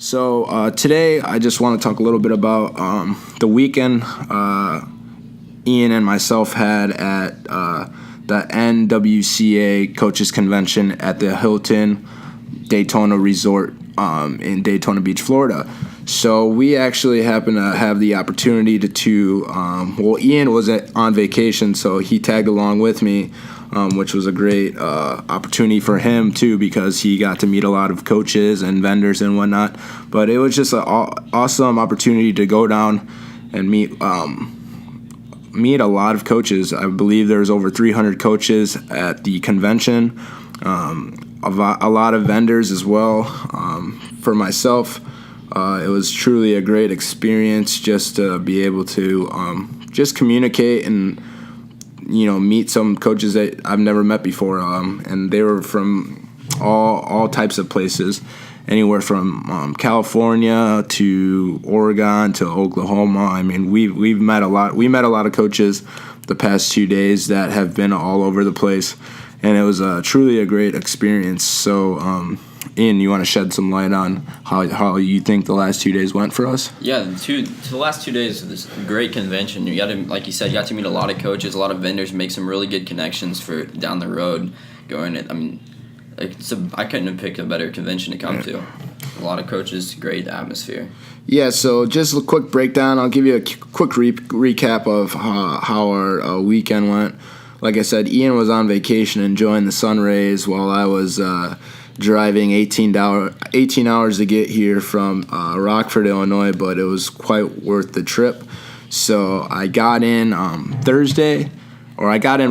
So today I just want to talk a little bit about the weekend Ian and myself had at the NWCA Coaches Convention at the Hilton Daytona Resort in Daytona Beach, Florida. So we actually happened to have the opportunity to Ian was on vacation, so he tagged along with me, which was a great opportunity for him too, because he got to meet a lot of coaches and vendors and whatnot. But it was just an awesome opportunity to go down and meet a lot of coaches. I believe there's over 300 coaches at the convention, a lot of vendors as well. For myself, it was truly a great experience just to be able to just communicate and meet some coaches that I've never met before, and they were from all types of places, anywhere from California to Oregon to Oklahoma. I mean, we met a lot of coaches the past 2 days that have been all over the place, and it was truly a great experience. So Ian, you want to shed some light on how you think the last 2 days went for us? Yeah, the last 2 days of this great convention, you got to, like you said, you got to meet a lot of coaches, a lot of vendors, make some really good connections for down the road. I couldn't have picked a better convention to come to. A lot of coaches, great atmosphere. Yeah, so just a quick breakdown. I'll give you a quick recap of how our weekend went. Like I said, Ian was on vacation enjoying the sun rays while I was driving 18 hours to get here from Rockford, Illinois, but it was quite worth the trip. So I got in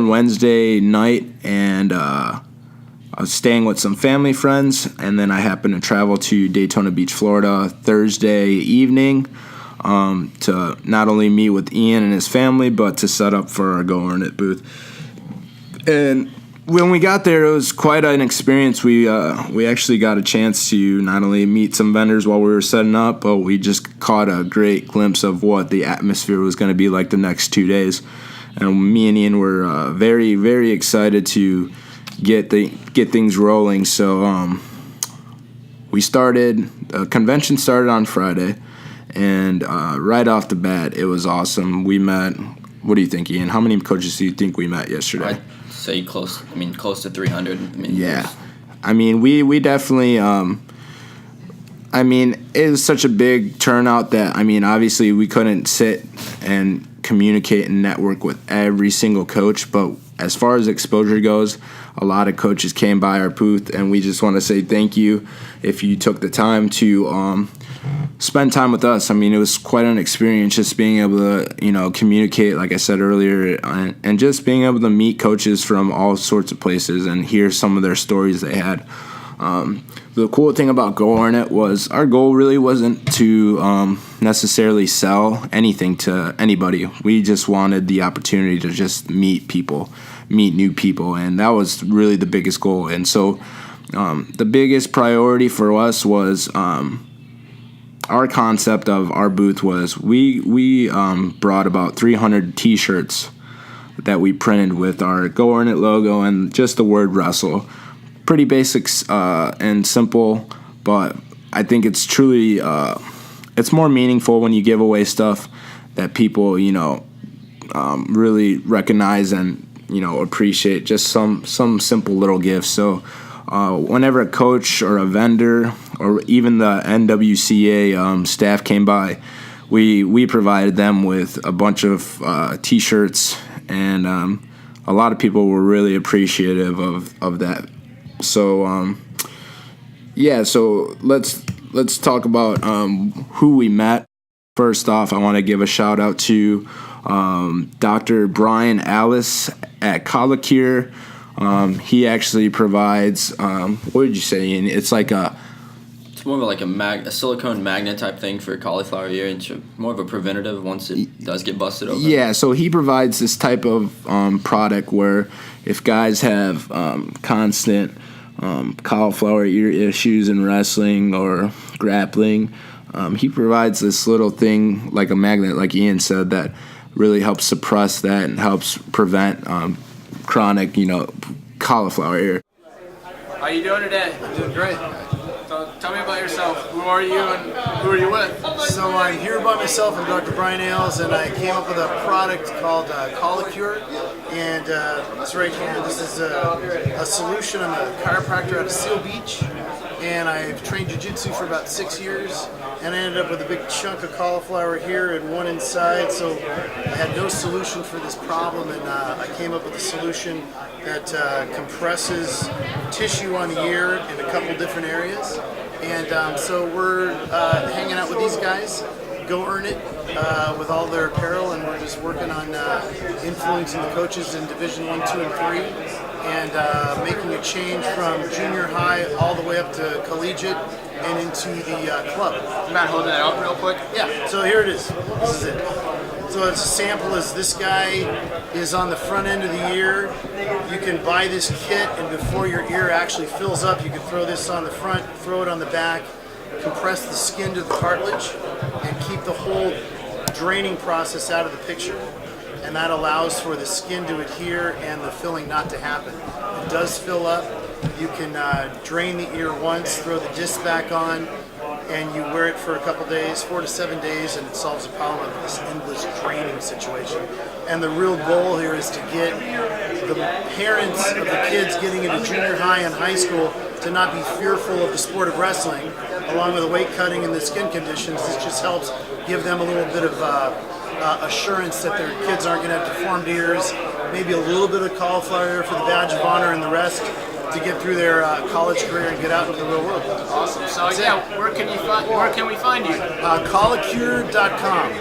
Wednesday night, and I was staying with some family friends, and then I happened to travel to Daytona Beach, Florida Thursday evening to not only meet with Ian and his family, but to set up for our Go Earn It booth. And when we got there, it was quite an experience. We actually got a chance to not only meet some vendors while we were setting up, but we just caught a great glimpse of what the atmosphere was going to be like the next 2 days. And me and Ian were very, very excited to get things rolling. So the convention started on Friday, and right off the bat, it was awesome. We met. What do you think, Ian? How many coaches do you think we met yesterday? Say close to 300. Yeah. We definitely, it was such a big turnout that, obviously we couldn't sit and communicate and network with every single coach, but as far as exposure goes, a lot of coaches came by our booth, and we just want to say thank you if you took the time to spend time with us. It was quite an experience just being able to, communicate, like I said earlier, and just being able to meet coaches from all sorts of places and hear some of their stories they had. The cool thing about Go Earn It was our goal really wasn't to necessarily sell anything to anybody. We just wanted the opportunity to just meet new people, and that was really the biggest goal. And so the biggest priority for us was our concept of our booth was we brought about 300 T-shirts that we printed with our Go Earn It logo and just the word wrestle. Pretty basics and simple, but I think it's truly it's more meaningful when you give away stuff that people really recognize and appreciate. Just some simple little gifts. So whenever a coach or a vendor or even the NWCA staff came by, we provided them with a bunch of T-shirts, and a lot of people were really appreciative of that. So so let's talk about who we met. First off, I want to give a shout out to Dr. Brian Alice at Colacure. He actually provides what did you say, Ian? It's more of a silicone magnet type thing for cauliflower ear, and more of a preventative once it does get busted open. Yeah, so he provides this type of product where if guys have constant cauliflower ear issues in wrestling or grappling, he provides this little thing like a magnet, like Ian said, that really helps suppress that and helps prevent chronic, cauliflower ear. How you doing today? Doing great. Tell me about yourself. Who are you and who are you with? So I'm here by myself. I'm Dr. Brian Ailes, and I came up with a product called Colicure, and it's right here. This is a solution. I'm a chiropractor out of Seal Beach, and I've trained jiu-jitsu for about 6 years, and I ended up with a big chunk of cauliflower here and one inside, so I had no solution for this problem, and I came up with a solution that compresses tissue on the ear in a couple different areas. And so we're hanging out with these guys, Go Earn It, with all their apparel, and we're just working on influencing the coaches in Division 1, 2, and 3, and making a change from junior high all the way up to collegiate and into the club. You mind holding that up real quick? Yeah, so here it is. This is it. So it's a sample as this guy is on the front end of the ear. You can buy this kit, and before your ear actually fills up, you can throw this on the front, throw it on the back, compress the skin to the cartilage, and keep the whole draining process out of the picture. And that allows for the skin to adhere and the filling not to happen. It does fill up. You can drain the ear once, throw the disc back on, and you wear it for a couple days, 4 to 7 days, and it solves the problem of this endless draining situation. And the real goal here is to get the parents of the kids getting into junior high and high school to not be fearful of the sport of wrestling, along with the weight cutting and the skin conditions. This just helps give them a little bit of assurance that their kids aren't going to have deformed ears, maybe a little bit of cauliflower ear for the badge of honor and the rest, to get through their college career and get out into the real world. Awesome. So yeah, where can we find you? Colicure.com.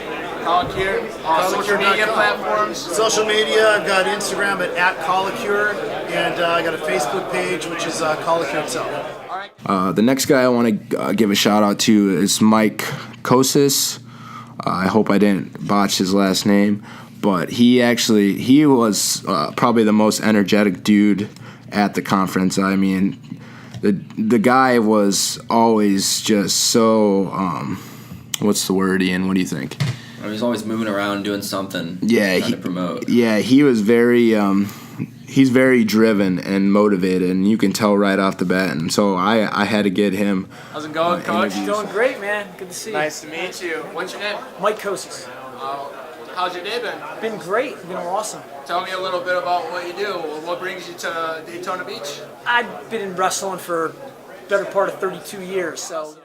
Colicure. Social media platforms. Social media. I've got Instagram at Colicure, and I got a Facebook page which is Colicure itself. All right. The next guy I want to give a shout out to is Mike Kosis. I hope I didn't botch his last name, but he was probably the most energetic dude at the conference. I mean, the guy was always just so what's the word, Ian? What do you think? He was always moving around doing something. Yeah, trying to promote. Yeah, he was very he's very driven and motivated, and you can tell right off the bat. And so I had to get him. How's it going, Coach? Doing great, man. Good to see you. Nice to meet you. What's your name? Mike Kosis. How's your day been? Been great. Been awesome. Tell me a little bit about what you do. What brings you to Daytona Beach? I've been in wrestling for better part of 32 years, so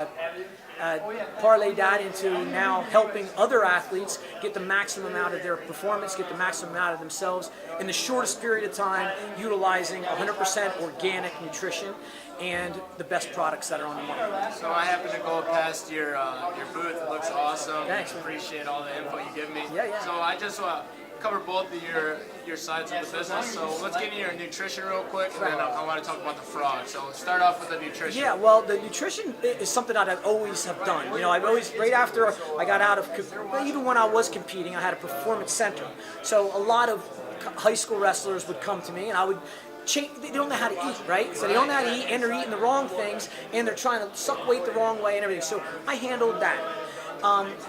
parlay that into now helping other athletes get the maximum out of their performance, get the maximum out of themselves in the shortest period of time, utilizing 100% organic nutrition and the best products that are on the market. So I happen to go past your booth. It looks awesome. Thanks. Appreciate all the info you give me. Yeah. So I just cover both of your sides of the business. So let's get into your nutrition real quick, and then I want to talk about the frog. So start off with the nutrition. Yeah, well, the nutrition is something that I've always have done. You know, I've always, right after I got out of, even when I was competing, I had a performance center. So a lot of high school wrestlers would come to me, and I would they don't know how to eat, right? So they don't know how to eat, and they're eating the wrong things, and they're trying to suck weight the wrong way and everything. So I handled that.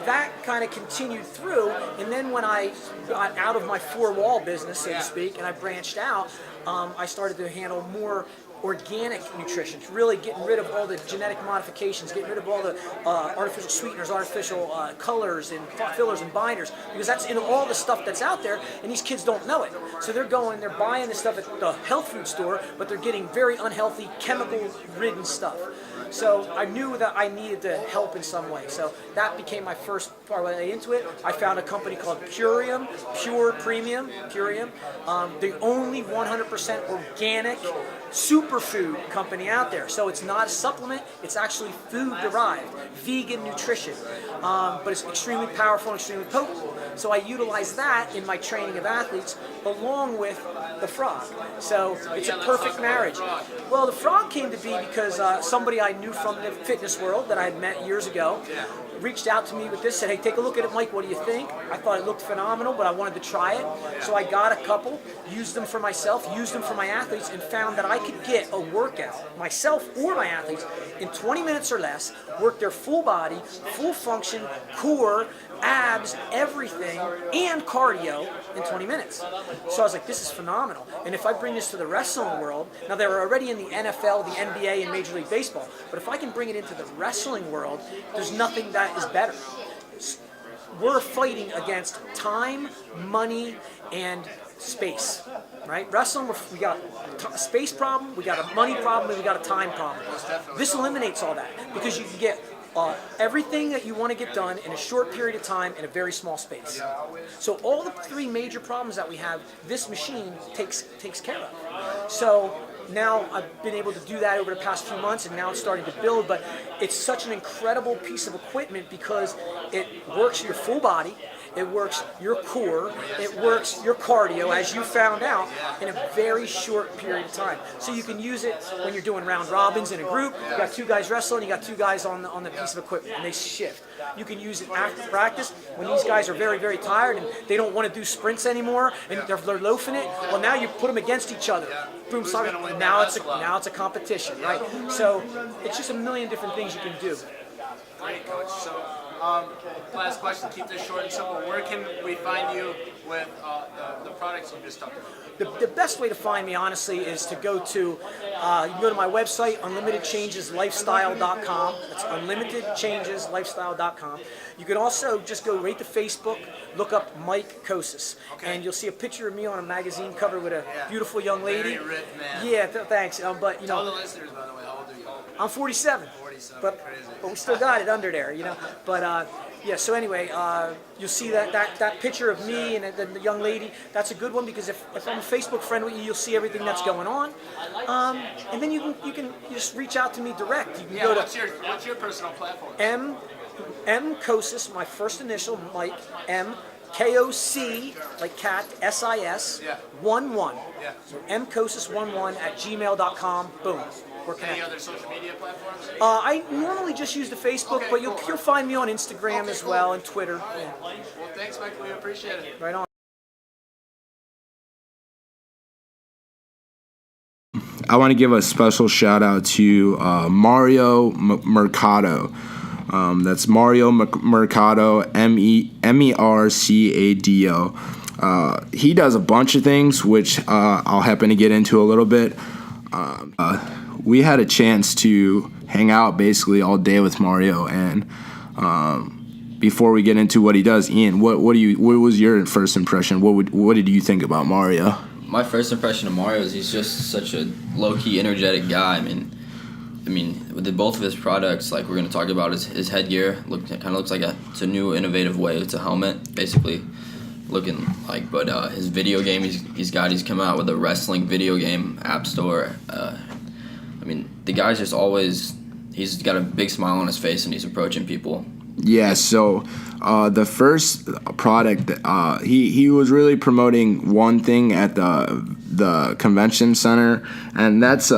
That kind of continued through, and then when I got out of my four-wall business, so to speak, and I branched out, I started to handle more organic nutrition, really getting rid of all the genetic modifications, getting rid of all the artificial sweeteners, artificial colors and fillers and binders, because that's in all the stuff that's out there, and these kids don't know it. So they're buying this stuff at the health food store, but they're getting very unhealthy, chemical-ridden stuff. So I knew that I needed to help in some way. So that became my first parlay into it. I found a company called Purium, Pure Premium, Purium, the only 100% organic superfood company out there. So it's not a supplement, it's actually food derived, vegan nutrition. But it's extremely powerful and extremely potent. So I utilize that in my training of athletes along with the frog. So it's a perfect marriage. Well, the frog came to be because somebody I knew from the fitness world that I had met years ago reached out to me with this, said, hey, take a look at it, Mike, what do you think? I thought it looked phenomenal, but I wanted to try it. So I got a couple, used them for myself, used them for my athletes, and found that I could get a workout, myself or my athletes, in 20 minutes or less, work their full body, full function, core, abs, everything, and cardio in 20 minutes. So I was like, this is phenomenal. And if I bring this to the wrestling world, now they're already in the NFL, the NBA, and Major League Baseball, but if I can bring it into the wrestling world, there's nothing that is better. We're fighting against time, money, and space, right? Wrestling, we got a space problem, we got a money problem, and we got a time problem. This eliminates all that because you can get everything that you want to get done in a short period of time in a very small space. So all the three major problems that we have, this machine takes care of. So now I've been able to do that over the past few months, and now it's starting to build, but it's such an incredible piece of equipment because it works your full body, it works your core, it works your cardio, as you found out, in a very short period of time. So you can use it when you're doing round robins in a group, you got two guys wrestling, you got two guys on the piece of equipment, and they shift. You can use it after practice when these guys are very, very tired and they don't want to do sprints anymore and they're loafing it. Well, now you put them against each other. Boom, now it's a competition, right? So it's just a million different things you can do. Great, Coach. So, last question, keep this short and simple. Where can we find you with the products you just talked about? The best way to find me, honestly, is to go to, you can go to my website, unlimitedchangeslifestyle.com. That's unlimitedchangeslifestyle.com. You can also just go right to Facebook, look up Mike Kosis, and you'll see a picture of me on a magazine cover with a beautiful young lady. Very ripped man. Yeah, thanks. But Tell the listeners, by the way, how old are you? I'm 47. 47. But Crazy. we still got it under there, you know. But yeah, so anyway, you'll see that picture of me and the young lady. That's a good one because if I'm a Facebook friend with you, you'll see everything that's going on. And then you can just reach out to me direct. You can go to what's your personal platform? M Kosis, my first initial, Mike M. KOC, like cat, SIS, 11. Yeah. So mkosis11@gmail.com. Boom. We're connected. Any other social media platforms? I normally just use the Facebook, but you'll find me on Instagram as well and Twitter. Yeah. Well, thanks, Mike. We appreciate it. Right on. I want to give a special shout out to Mario Mercado. That's Mario Mercado, MERCADO. He does a bunch of things, which I'll happen to get into a little bit. We had a chance to hang out basically all day with Mario, and before we get into what he does, Ian, what was your first impression? What did you think about Mario? My first impression of Mario is he's just such a low-key, energetic guy. I mean, with both of his products, like we're going to talk about, his headgear kind of looks like it's a new, innovative way. It's a helmet, basically, looking like. But his video game, he's come out with a wrestling video game app store. The guy's just he's got a big smile on his face and he's approaching people. Yeah, so the first product, he was really promoting one thing at the convention center, and that's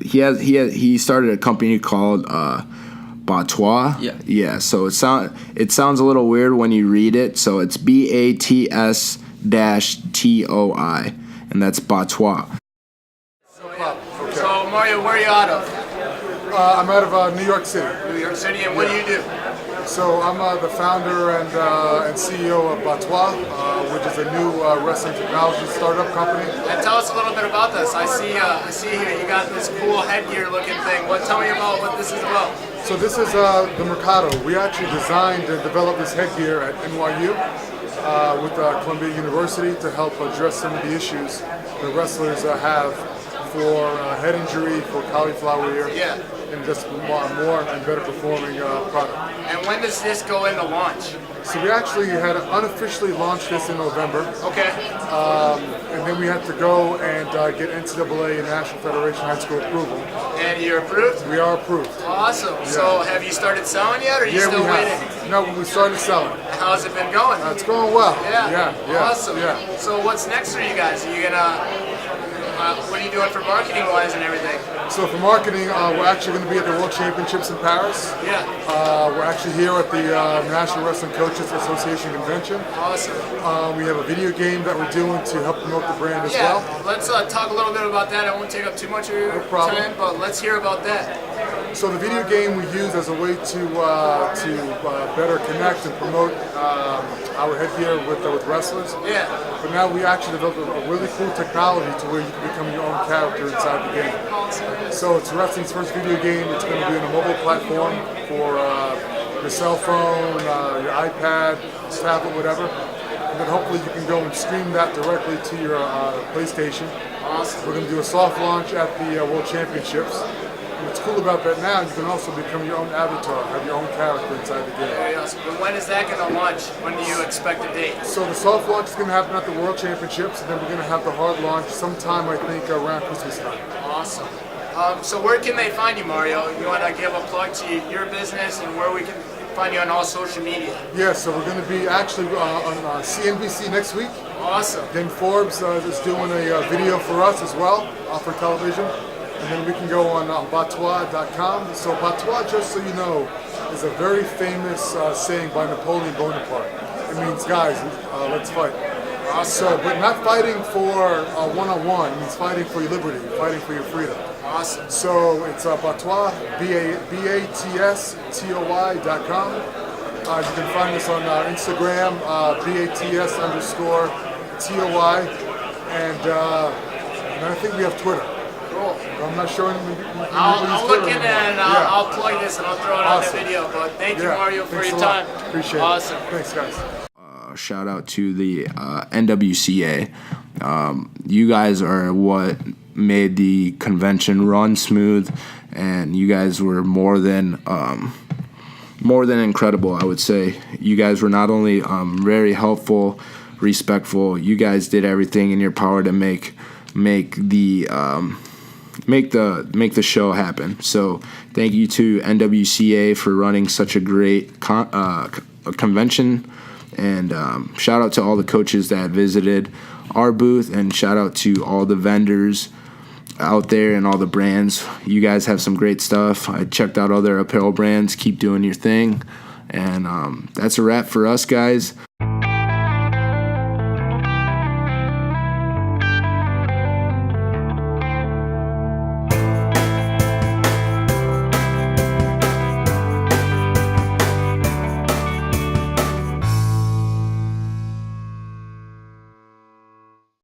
he started a company called Batois. Yeah. Yeah. So it sounds a little weird when you read it. So it's BATS-TOI, and that's Batois. So Mario, where are you out of? I'm out of New York City. New York City, and what do you do? So I'm the founder and CEO of Batois, which is a new wrestling technology startup company. And tell us a little bit about this. I see here you got this cool headgear looking thing. Tell me about what this is about. So this is the Mercado. We actually designed and developed this headgear at NYU with Columbia University to help address some of the issues the wrestlers have for head injury, for cauliflower ear, and just more and better performing product. And when does this go into launch? So we actually had unofficially launched this in November. Okay. And then we had to go and get NCAA and National Federation High School approval. And you're approved? We are approved. Awesome. Yeah. So have you started selling yet, or are you still waiting? No, we started selling. How's it been going? It's going well. Yeah. Yeah. Awesome. Yeah. So what's next for you guys? Are you gonna? what are you doing for marketing-wise and everything? So for marketing, we're actually going to be at the World Championships in Paris. Yeah. We're actually here at the National Wrestling Coaches Association convention. Awesome. We have a video game that we're doing to help promote the brand as Yeah, well. let's talk a little bit about that. I won't take up too much of your problem. time, but let's hear about that. So the video game we use as a way to better connect and promote our headgear with wrestlers. Yeah. But now we actually developed a really cool technology to where you can become your own character inside the game. So it's wrestling's first video game. It's going to be on a mobile platform for your cell phone, your iPad, tablet, whatever. And then hopefully you can go and stream that directly to your PlayStation. Awesome. We're going to do a soft launch at the World Championships. And what's cool about that now, you can also become your own avatar, have your own character inside the game. Very awesome. But when is that going to launch? When do you expect a date? So the soft launch is going to happen at the World Championships, and then we're going to have the hard launch sometime, I think, around Christmas time. Awesome. So where can they find you, Mario? You want to give a plug to your business and where we can find you on all social media? Yeah, so we're going to be actually on CNBC next week. Awesome. Then Forbes is doing a video for us as well for television. And then we can go on Batois.com. So Batois, just so you know, is a very famous saying by Napoleon Bonaparte. It means, guys, let's fight. Awesome. So, but not fighting for one-on-one. It means fighting for your liberty, fighting for your freedom. Awesome. So it's Batois, BATSTOY.com. You can find us on Instagram, BATS_TOY. And I think we have Twitter. Cool. I'm not sure. I'll look in there and I'll plug this and I'll throw it on the video. But thank you, Mario, for your time. Appreciate it. Awesome. Thanks, guys. Shout out to the NWCA. You guys are what made the convention run smooth, and you guys were more than incredible, I would say. You guys were not only very helpful, respectful. You guys did everything in your power to make the show happen. So thank you to NWCA for running such a great convention, and shout out to all the coaches that visited our booth, and shout out to all the vendors out there and all the brands. You guys have some great stuff. I checked out other apparel brands. Keep doing your thing, and that's a wrap for us, guys.